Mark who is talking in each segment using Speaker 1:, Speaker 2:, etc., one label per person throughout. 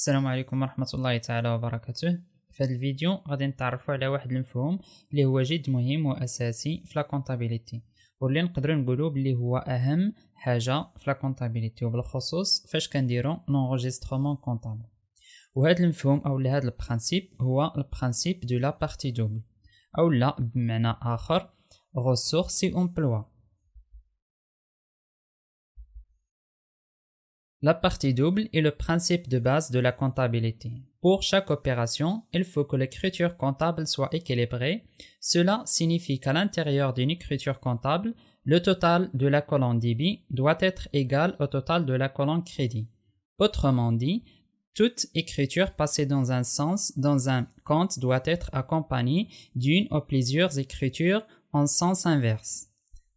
Speaker 1: السلام عليكم ورحمة الله تعالى وبركاته. في هذا الفيديو غادي نتعرفوا على واحد المفهوم اللي هو جد مهم وأساسي في لا كونطابيليتي، واللي نقدروا نقولوا بلي هو أهم حاجة في لا كونطابيليتي، وبالخصوص فاش كنديروا لونغيسترومون كونطابل. وهذا المفهوم أو هذا البرانسيب هو البرانسيب دو لا بارتي دوبل، أو لا بمعنى آخر ressources et emploi. La partie double est le principe de base de la comptabilité. Pour chaque opération, il faut que l'écriture comptable soit équilibrée. Cela signifie qu'à l'intérieur d'une écriture comptable, le total de la colonne débit doit être égal au total de la colonne crédit. Autrement dit, toute écriture passée dans un sens dans un compte doit être accompagnée d'une ou plusieurs écritures en sens inverse,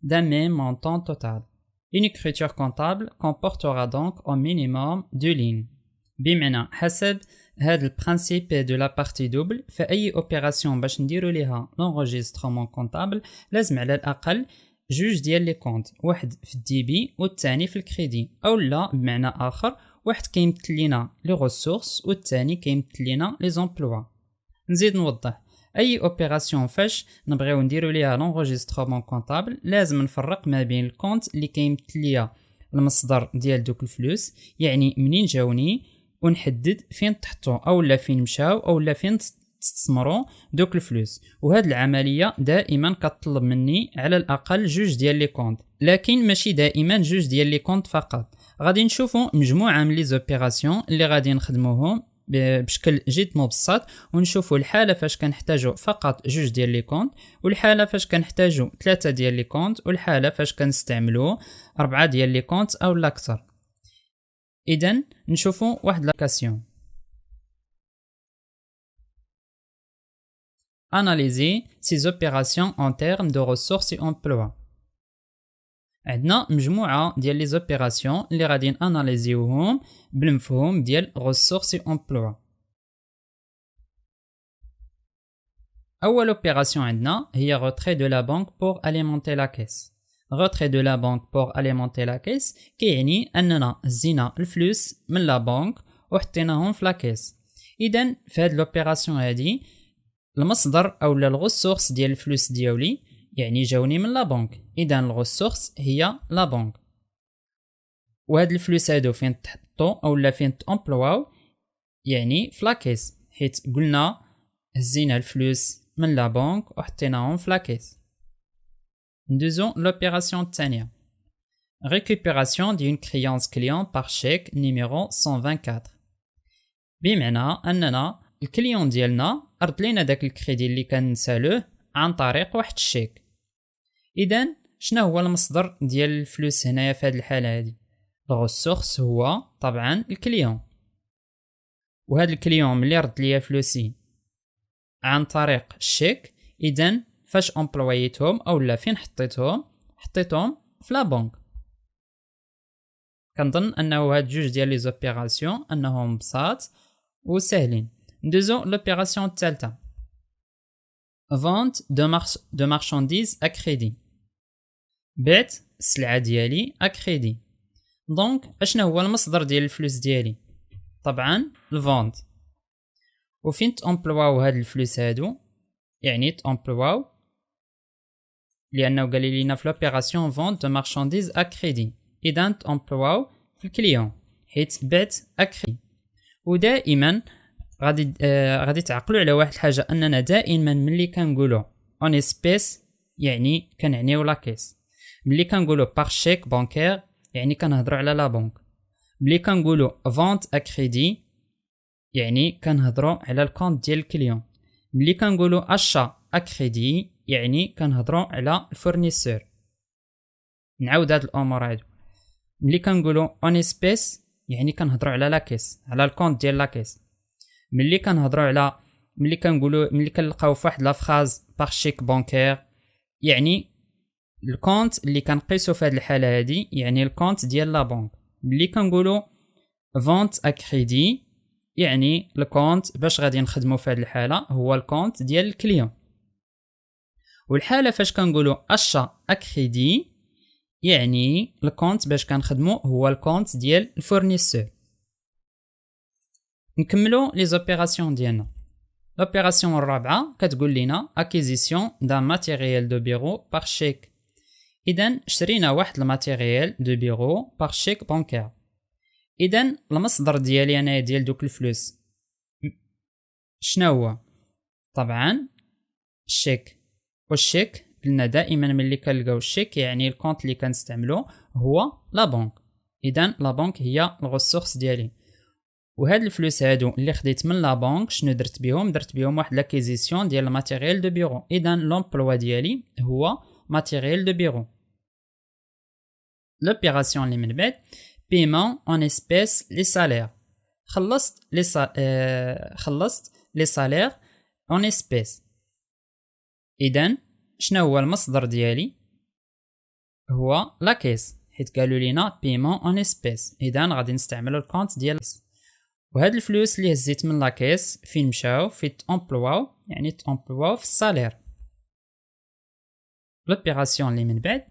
Speaker 1: d'un même montant total. Une écriture comptable comportera donc au minimum 2 lignes. بمعنى حسب هذا البرانسيب de la partie double، فأي اوبيراسيون باش نديرو ليها l'enregistrement comptable لازم على الأقل جوج ديال لي كونت، واحد في الديبي والثاني في الكريدي، أو لا بمعنى آخر واحد كيمثل لينا لي ressources والثاني كيمثل لينا لي زومبلوا. نزيد نوضح، اي اوبيراسيون فاش نبغيو نديرو ليها لونغيسترومون كونطابل لازم نفرق ما بين الكونت اللي كيمثل ليا المصدر ديال دوك الفلوس، يعني منين جاوني، ونحدد فين تحطو او لا فين مشاو او لا فين تستثمروا دوك الفلوس. وهاد العمليه دائما كتطلب مني على الاقل جوج ديال لي كونت، لكن ماشي دائما جوج ديال لي كونت فقط. غادي نشوفوا مجموعه من لي زوبيراسيون اللي غادي نخدموهم بشكل جد مبسط، ونشوفوا الحاله فاش كنحتاجوا فقط جوج ديال لي كونت، والحاله فاش كنحتاجوا 3 ديال لي كونت، والحاله فاش كنستعملوا 4 ديال لي كونت او الاكثر. اذا نشوفوا واحد لاكاسيون. Analyser ces opérations en termes de ressources et emploi. عندنا مجموعة ديال لي زوبيراسيون اللي غادي ناناليزيوهم بالمفهوم ديال ressources et emploi. أول opération عندنا هي retrait de la banque pour alimenter la caisse. retrait de la banque pour alimenter la caisse كيعني أننا هزينا الفلوس من لا بانك وحطيناهم في لا كيس. إذن في هاد الأوبيراسيون هادي المصدر أو الغسورس ديال الفلوس ديالي يعني جاوني من لا بانك، اذا الغسورس هي لا بانك. وهاد الفلوس هادو فين تحطو او لا فين تامبلواو، يعني في لاكيس، حيت قلنا هزينا الفلوس من لا بانك وحطيناهم في لاكيس. ندوزو لوبيراسيون الثانيه، récupération d'une créance client par chèque numéro 124. بمعنى اننا الكليون ديالنا رد لينا داك الكريدي اللي كان نسالوه عن طريق واحد الشيك. إذن شنو هو المصدر ديال الفلوس هنايا في هذه الحالة هذه؟ الغسورس هو طبعا الكليون، وهذا الكليون ملي رد ليا فلوسي عن طريق الشيك، إذن فاش امبلويتهم أو لا فين حطيتهم في لا بنك. كنظن أنه هاد جوج ديال لي زوبيراسيون أنهم بساط وسهلين. ندوزو لوبيراسيون الثالثة، vente de marchandises à crédit. بعت السلعة ديالي à crédit. دونك اشنا هو المصدر ديال الفلوس ديالي؟ طبعا الفونت. وفين تامبلواو هاد الفلوس هادو؟ يعني تامبلواو لانه قال لينا في لوبيراسيون vente de marchandises à crédit، اذا تامبلواو في الكليون حيت بعت à crédit. ودائما غادي تعقلوا على واحد الحاجه، اننا دائما ملي كنقولوا اون اسبيس يعني كنعنيو لا كيس، ملي كنقولوا بار شيك بانكير يعني كنهضروا على لا بنك، ملي كنقولوا فونت ا كريدي يعني كنهضروا على الكونت ديال الكليون، ملي كنقولوا اشا ا كريدي يعني كنهضروا على الفورنيسور. نعاود هاد الامور هادو، ملي كنقولوا اون اسبيس يعني كنهضروا على لا كيس، على الكونت ديال لا كيس. ملي كنهضروا على ملي كنلقاو فواحد لا فراز بار شيك بانكير يعني الكونت اللي كنقيسو في هذه الحاله هذه، يعني الكونت ديال لا بنك. ملي كنقولوا فونت ا كريدي يعني الكونت باش غادي نخدمو في هذه الحاله هو الكونت ديال الكليون. والحاله فاش كنقولوا اشا ا كريدي يعني الكونت باش كنخدمو هو الكونت ديال الفورنيسور. نكملو لي زوبيراسيون ديالنا. لوبيراسيون الرابعه كتقول لنا اكيزيسيون دان ماتيريال دو بيرو بار شيك. اذا شرينا واحد الماتيريال دو بيرو بار شيك بانكير. اذا المصدر ديالي انا ديال دوك الفلوس شنو هو؟ طبعا الشيك. والشيك قلنا دائما ملي كنلقاو الشيك يعني الكونت اللي كنستعملو هو لا بنك. اذا لا بنك هي الغوسورس ديالي، وهاد الفلوس هادو اللي خديت من لا بنك شنو درت بهم واحد لاكيزيسيون ديال الماتيريال دو بيرو. اذا لومبلوا ديالي هو ماتيريال دو بيرو. لوبيراسيون اللي من بعد paiement en espèces les salaires. خلصت لي صالير en espèces. اذا شنو هو المصدر ديالي؟ هو لا كيس، حيت قالوا لينا paiement en espèces. اذا غادي نستعملوا الكونت ديال وهاد الفلوس اللي هزيت من لا كيس فين مشاو؟ في تامبلواو، يعني تامبلواو في الصالير. لوبيراسيون اللي من بعد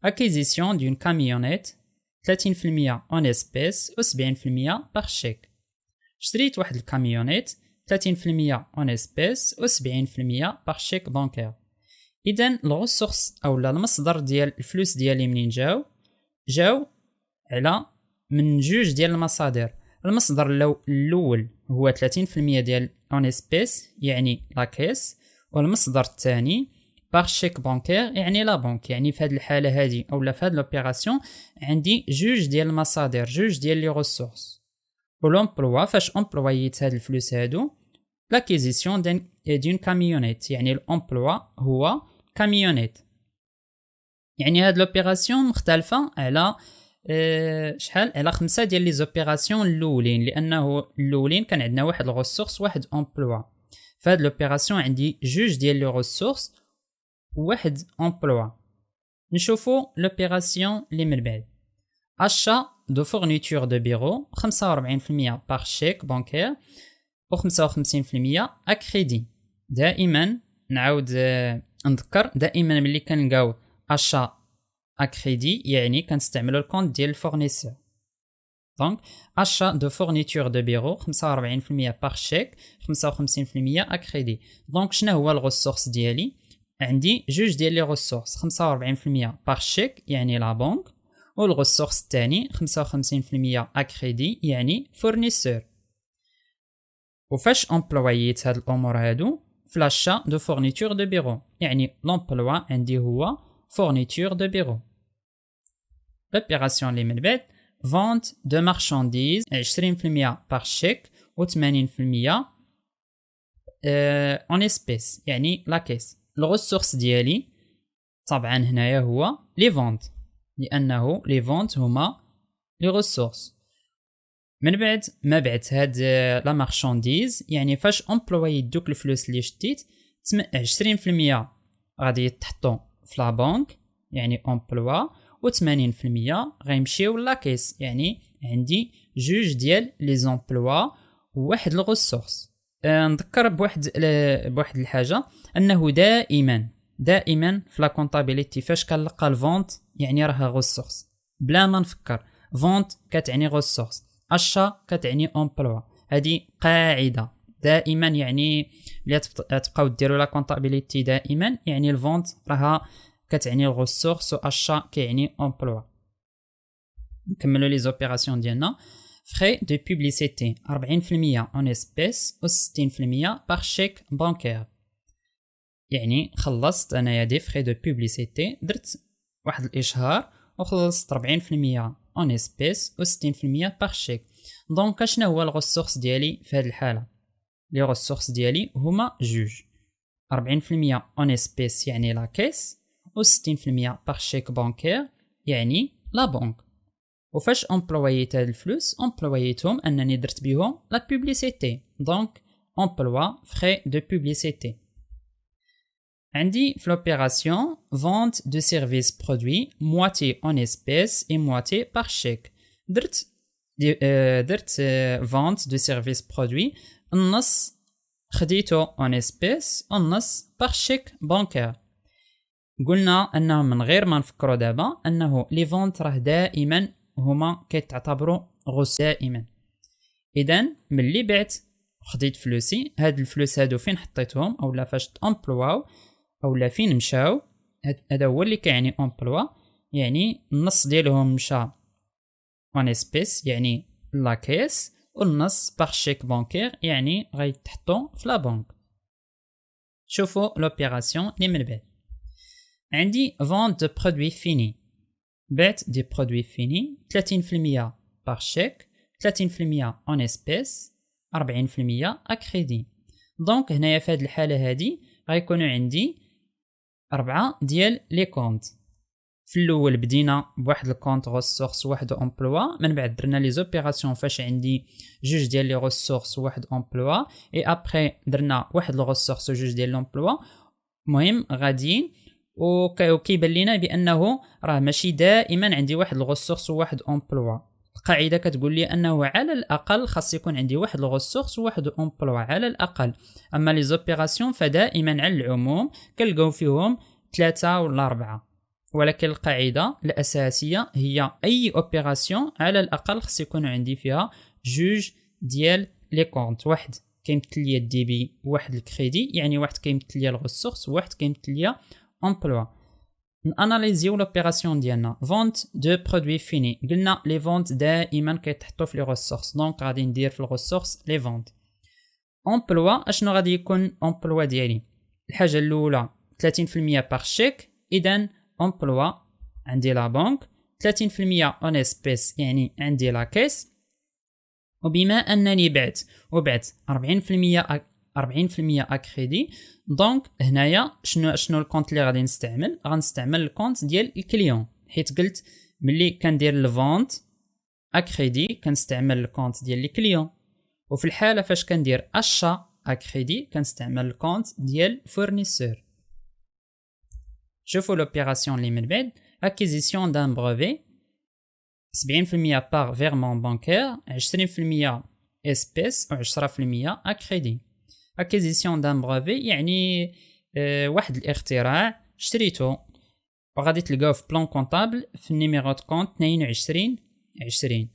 Speaker 1: acquisition d'une camionnette 30% en espèces و 70% par chèque. شريت واحد الكاميونيت 30% en espèces و 70% par chèque bancaire. اذا الغوسورس اولا المصدر ديال الفلوس ديالي منين جاو على من جوج ديال المصادر. المصدر الاول هو 30% ديال en espèces يعني لا كيس، والمصدر الثاني باغ شيك بانكير يعني لا بنك. يعني في هذه الحاله هذه اولا في هذه لوبيراسيون عندي جوج ديال المصادر، جوج ديال لي ريسورس. ولومبلوا فاش امبلويت هاد الفلوس هادو لاكيزيسيون دون كاميونيت، يعني الامبلوا هو كاميونيت. يعني هاد لوبيراسيون مختلفه على شحال على 5 ديال لي زوبيراسيون الاولين، لانه الاولين كان عندنا واحد الريسورس واحد امبلوا. فهاد لوبيراسيون عندي جوج ديال لي ريسورس واحد امبلوا. نشوفو لوبيراسيون اللي من بعد achat de fourniture de bureau 45% par chèque bancaire و 55% à crédit. دائما نعاود نذكر دائما ملي كنلقاو achat à crédit يعني كنستعملوا الكونت ديال الفورنيسور. دونك achat de fourniture de bureau 45% par chèque 55% à crédit. دونك شنو هو الريسورس ديالي؟ عندي جوج ديال لي ريسورس 45% بار شيك يعني لا بنك، والريسورس الثاني 55% اكريدي يعني فورنيسور. وفاش امبلويت هاد الامور هادو فلاشا دو فورنيتور دو بيرو، يعني لومبلوا عندي هو فورنيتور دو بيرو. لوبيراسيون اللي من بعد فونت دو مارشانديز 20% بار شيك و 80% اون اسبيس يعني لا كيس. الريسورس ديالي طبعا هنايا هو لي فونت، لانه لي فونت هما لي ريسورس. من بعد ما بعت هاد لا مارشانديز يعني فاش امبلويت دوك الفلوس اللي شديت 20% غادي يتحطوا في لا بنك يعني امبلوا، و 80% غيمشيو لا كيس يعني عندي جوج ديال لي زامبلوا وواحد الريسورس. نذكر بواحد الحاجه انه دائما في لا كونطابيليتي فاش كنلقى الفونت يعني راه ريسورس بلا ما نفكر. فونت كتعني ريسورس، اشا كتعني امبلوا. هذه قاعده دائما، يعني اللي تبقاو ديروا لا كونطابيليتي دائما يعني الفونت راها كتعني الريسورس واشا كيعني امبلوا. نكملوا لي زوبيراسيون ديالنا. frais de publicité 40% en espèces و 60% par chèque bancaire. يعني خلصت انايا دي frais de publicité، درت واحد الاشهار وخلصت 40% en espèces و 60% par chèque. دونك شنو هو الريسورس ديالي في هذه الحاله؟ لي ريسورس ديالي هما جوج، 40% en espèces يعني لا كيس و 60% par chèque bancaire يعني لا بنك. وفاش امبلويت هاد الفلوس امبلويتهم انني درت بهم لا بوبليسيتي، دونك امبلوا فري دو بوبليسيتي. عندي في لوبيراسيون فونت دو سيرفيس برودوي مواتي اون اسبيس اي مواتي بار شيك. درت فونت دو سيرفيس برودوي، النص خديتو اون اسبيس والنص بار شيك بانكير. قلنا انه من غير ما نفكروا دابا انه لي فونت راه دائما هما كيتعتبروا غوس دائما. اذا ملي بعت خديت فلوسي، هاد الفلوس هادو فين حطيتهم اولا فاش تامبلواو اولا فين مشاو، هذا هو اللي كيعني امبلوا. يعني النص ديالهم مشى اون اسبيس يعني لا كيس، والنص باغ شيك بانكير يعني غيتحطو في لا بنك. شوفوا لوبيراسيون اللي من بعد. عندي فونت دو برودوي فيني، بعت دي برودوي فيني 30% باغ شيك، 30% اون اسبيس، 40% اكريدي. دونك هنايا في هذه الحاله هذه غيكونوا عندي 4 ديال لي كونت. في الاول بدينا بواحد الكونت ريسورس واحد امبلوا، من بعد درنا لي زوبيراسيون فاش عندي جوج ديال لي ريسورس واحد امبلوا، اي ابري درنا واحد لو ريسورس وجوج ديال لومبلوا. المهم غاديين وكيبان لينا بانه راه ماشي دائما عندي واحد الريسورس وواحد امبلوا. القاعده كتقول لي انه على الاقل خاص يكون عندي واحد الريسورس وواحد امبلوا على الاقل. اما لي زوبيراسيون فدائما على العموم كنلقاو فيهم 3 ولا 4، ولكن القاعده الاساسيه هي اي اوبيراسيون على الاقل خاص يكون عندي فيها جوج ديال لي كونت، واحد كيمثل ليا الدي بي واحد الكريدي، يعني واحد كيمثل ليا الريسورس وواحد كيمثل ليا امبلوا. ناناليزيو لوبيراسيون ديالنا فونت دو برودوي فيني. قلنا لي فونت دائما كيتحطوا في لي ريسورس، دونك غادي ندير في الريسورس لي فونت. امبلوا اشنو غادي يكون امبلوا ديالي؟ الحاجه الاولى 30% باغ شيك، اذا امبلوا عندي لا بنك، 30% اون اسبيس يعني عندي لا كيس، وبما انني بعت 40% اكريدي، دونك هنايا شنو الكونت اللي غادي نستعمل؟ غنستعمل الكونت ديال الكليون، حيت قلت ملي كندير الفونت اكريدي كنستعمل الكونت ديال الكليون، وفي الحاله فاش كندير اشا اكريدي كنستعمل الكونت ديال فورنيسور. شوفوا لوبيراسيون اللي من بعد. acquisition d'un brevet 70% par virement bancaire، 20% espèce و 10% اكريدي. acquisition d'un brevet يعني واحد الاختراع شريته، وغادي تلقاوه في بلان كونطابل في النيميرو دو كونت 22/20.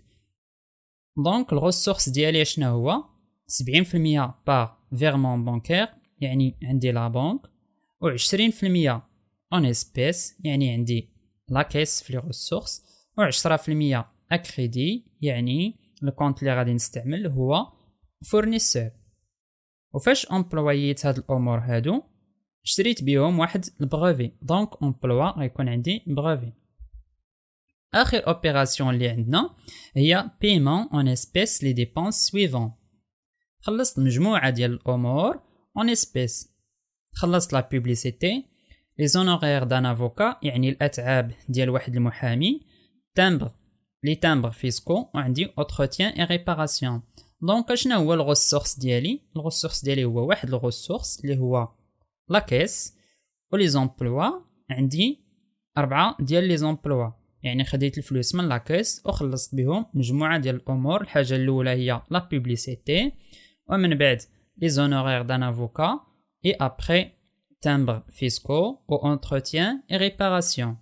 Speaker 1: دونك الريسورس ديالي شنو هو؟ 70% par virement bancaire يعني عندي لا بنك، و 20% اون اسبيس يعني عندي لا كيس في لي ريسورس، و 10% اكريدي يعني الكونت اللي غادي نستعمل هو فورنيسور. وفاش امبلوييت هاد الامور هادو شريت بهم واحد البروفي، دونك امبلوا غيكون عندي بروفي. اخر اوبيراسيون اللي عندنا هي paiement en espèces les dépenses suivantes. خلصت مجموعه ديال الامور en espèces. خلصت لا بوبليسيتي، لي زونورير دان افوكا يعني الاتعاب ديال واحد المحامي، تامبر لي تامبر فيسكو، وعندي اوتروتيان اي ريباراسيون. دونك شنو هو الريسورس ديالي؟ الريسورس ديالي هو واحد الريسورس اللي هو لا كيس، و لي زومبلوا عندي 4 ديال لي زومبلوا، يعني خديت الفلوس من لا كيس وخلصت بهم مجموعه ديال الامور. الحاجه الاولى هي لا بوبليسيتي، ومن بعد لي زونورير دان افوكا، اي ابري تامبر فيسكو و انتروتيان اي ريباراسيون.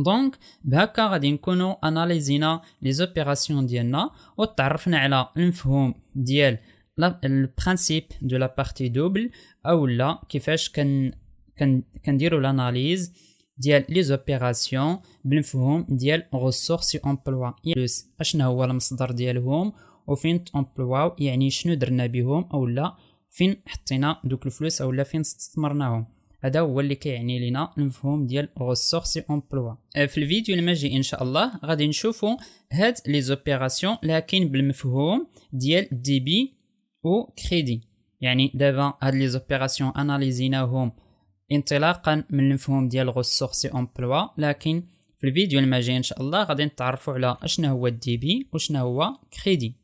Speaker 1: دونك بهكا غادي نكونوا اناليزينا لي زوبيراسيون ديالنا وتعرفنا على المفهوم ديال البرانسيب دو لا بارتي دوبل، اولا كيفاش كنديروا لاناليز ديال لي زوبيراسيون بالمفهوم ديال ريسورس امبلوا. يلوس اشنو هو المصدر ديالهم وفين امبلواو، يعني شنو درنا بهم اولا فين حطينا دوك الفلوس اولا فين استثمرناهم. هذا هو اللي كيعني لنا المفهوم ديال ريسورس امبلوا. في الفيديو الماجي ان شاء الله غادي نشوفوا هاد لي زوبيراسيون لكن بالمفهوم ديال ديبي و كريدي. يعني دابا هاد لي زوبيراسيون اناليزيناهم انطلاقا من المفهوم ديال ريسورس امبلوا، لكن في الفيديو الماجي ان شاء الله غادي نتعرفوا على اشنا هو الديبي وشنا هو كريدي.